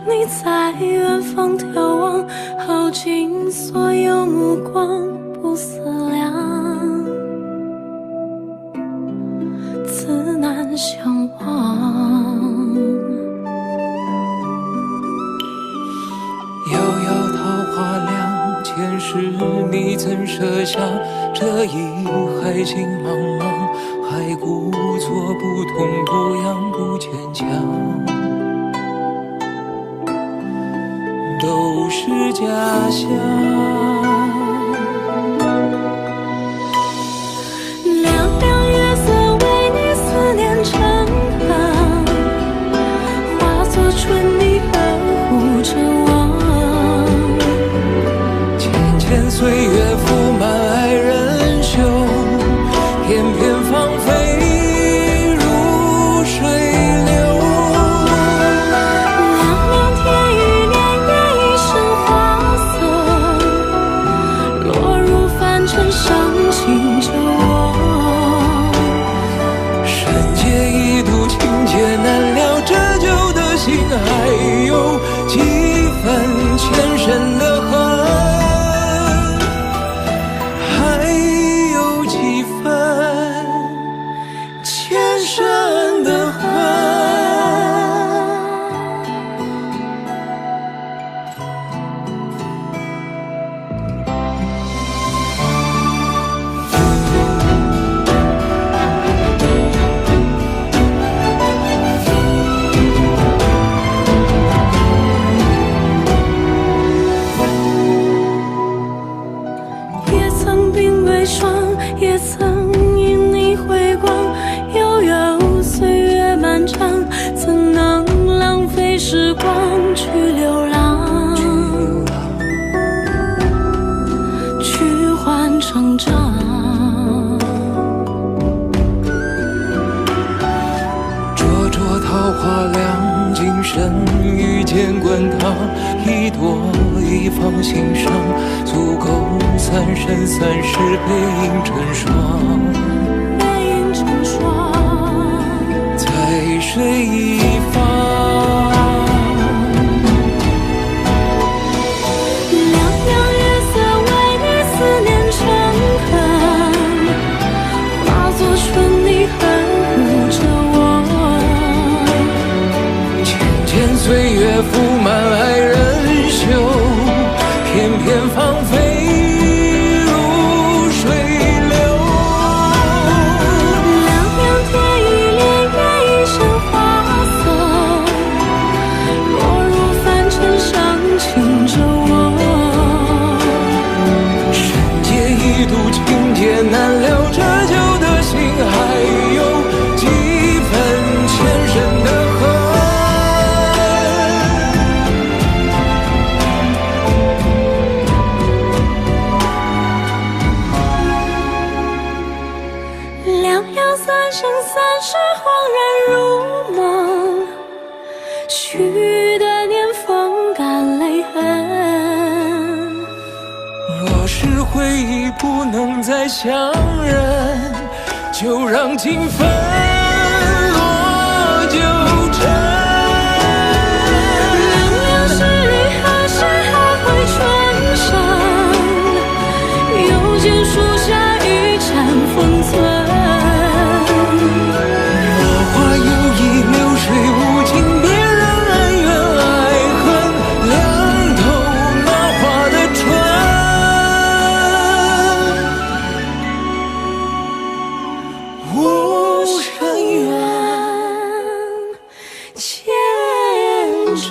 你在远方眺望，耗尽所有目光，不思量，自难相忘。遥遥桃花凉，前世你怎设想？这一海情茫茫，还故作不痛不痒不坚强，都是假象。凉凉月色为你思念成河，化作春泥呵护着我。浅浅岁月覆满爱人袖，片片芳菲如水流。凉凉天与年月一生花色，落入凡尘伤心着我。人界一度情劫难料，折旧的心还有几分前生的恨，还有几分前生的恨。也曾鬓微霜，也曾因你回光，悠悠岁月漫长，怎能浪费时光去流浪，去换成长。灼灼桃花凉，今生遇见滚烫，一朵一放心上，足够三生三世背影成双。背影成双，在水一方。凉凉月色为你思念成河，化作春泥呵护着我。浅浅岁月覆满爱人袖，片片芳菲如水流。凉凉天与年月一生花色，落入凡尘伤情着我。人界一度情劫难料，折旧的心还有几分前生的恨。两样三生三世，恍然如梦，许的年风干泪痕。若是回忆不能再相认，就让情分落九尘。凉凉是雨，何时还会春山？又见树下一盏封存。落花有意，流水无情，别让恩怨爱恨凉透那花的春。无深渊千程。